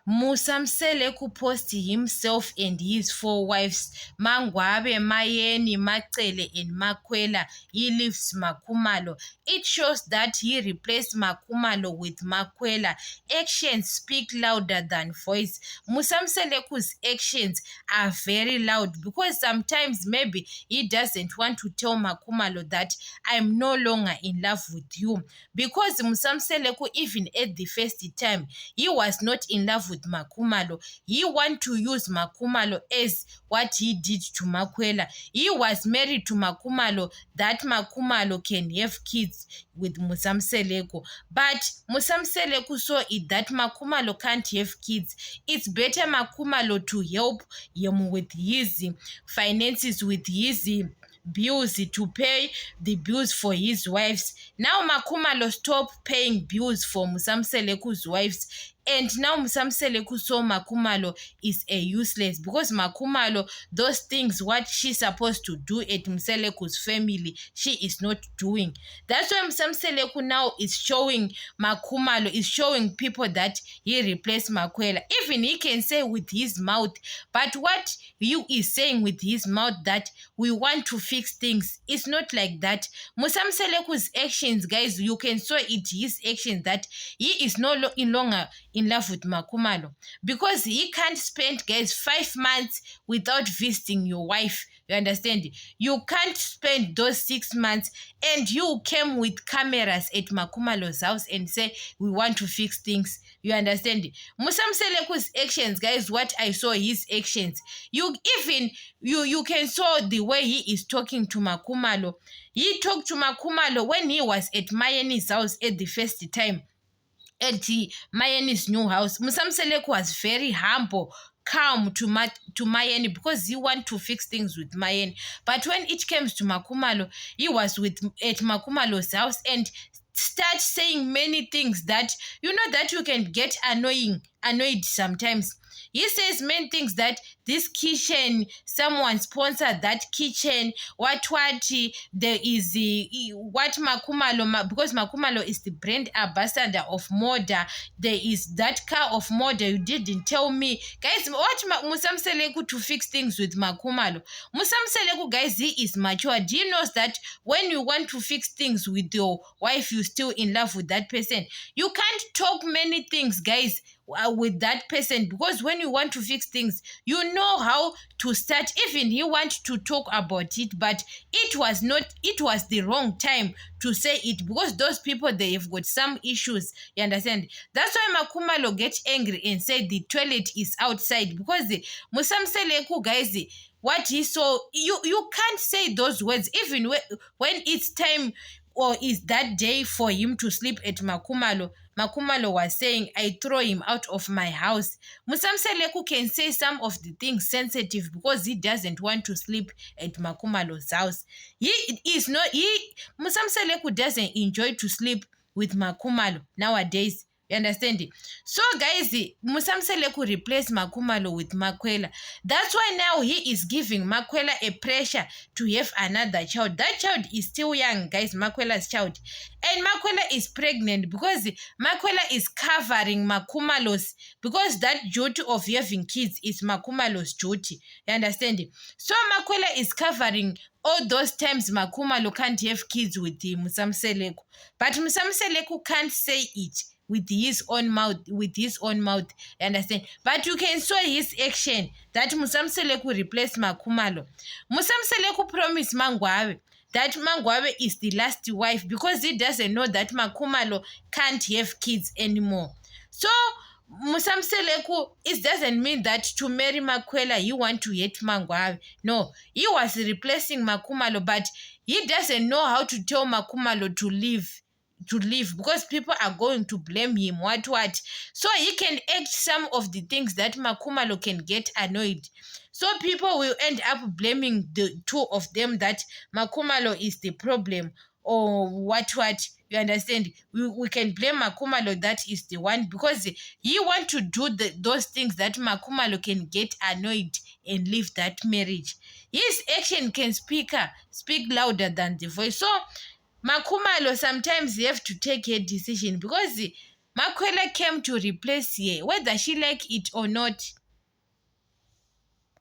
Musamsele post himself and his four wives, Mangwabe, Mayeni, Macele, and Makwela. He leaves Makumalo. It shows that he replaced Makumalo with Makwela. Actions speak louder than voice. Musamseleku's actions are very loud because sometimes maybe he doesn't want to tell Makumalo that I'm no longer in love with you. Because Musamseleku, even at the first time, he was not in love with Makumalo. He want to use Makumalo as what he did to Makwela. He was married to Makumalo that Makumalo can have kids with Musamseleko. But Musamseleko saw it that Makumalo can't have kids. It's better Makumalo to help him with his finances, with his bills, to pay the bills for his wives. Now Makumalo stopped paying bills for Musamseleku's wives, and now Musamseleku saw Makumalo is a useless because Makumalo, those things what she's supposed to do at Mseleku's family, she is not doing. That's why Musamseleku now is showing Makumalo, is showing people that he replaced Makwela. Even he can say with his mouth, but what you is saying with his mouth that we want to fix things, it's not like that. Musamseleku's actions, guys, you can saw it, his actions, that he is no longer in love with Makumalo because he can't spend, guys, 5 months without visiting your wife. You understand? You can't spend those 6 months, and you came with cameras at Makumalo's house and say we want to fix things. You understand? Musamseleku's actions, guys, what I saw his actions, you can saw the way he is talking to Makumalo. He talked to Makumalo when he was at Mayeni's house at the first time, at Mayeni's new house. Musamseleku was very humble, calm to Mayeni because he want to fix things with Mayeni. But when it comes to Makumalo, he was at Makumalo's house and start saying many things that that you can get annoyed sometimes. He says many things that this kitchen, someone sponsored that kitchen, what there is what Makumalo, because Makumalo is the brand ambassador of Moda, there is that car of Moda, you didn't tell me. Guys, what Musamseleku to fix things with Makumalo. Musamseleku, guys, he is mature. He knows that when you want to fix things with your wife, you still in love with that person. You can't talk many things, guys, with that person, because when you want to fix things, you know how to start. Even he want to talk about it, but it was the wrong time to say it because those people, they have got some issues. You understand? That's why Makumalo get angry and say the toilet is outside because the Musamseleku, guys, what he saw, you can't say those words even when it's time or is that day for him to sleep at Makumalo. Makumalo was saying, I throw him out of my house. Musamseleku can say some of the things sensitive because he doesn't want to sleep at Makumalo's house. Musamseleku doesn't enjoy to sleep with Makumalo nowadays. You understand? So, guys, Musamseleku replaced Makumalo with Makwela. That's why now he is giving Makwela a pressure to have another child. That child is still young, guys, Makwela's child. And Makwela is pregnant because Makwela is covering Makumalo's, because that duty of having kids is Makumalo's duty. You understand? So Makwela is covering all those times Makumalo can't have kids with Musamseleku. But Musamseleku can't say it with his own mouth, you understand? But you can show his action that Musamseleku replaced Makumalo. Musamseleku promised Mangwabe that Mangwabe is the last wife because he doesn't know that Makumalo can't have kids anymore. So Musamseleku, it doesn't mean that to marry Makwela you want to hate Mangwabe. No, he was replacing Makumalo, but he doesn't know how to tell Makumalo to leave because people are going to blame him what so he can act some of the things that Makumalo can get annoyed, so people will end up blaming the two of them that Makumalo is the problem or what you understand. We can blame Makumalo, that is the one, because he want to do those things that Makumalo can get annoyed and leave that marriage. His action can speak louder than the voice. So Makumalo, sometimes you have to take a decision because Makwela came to replace her, whether she liked it or not.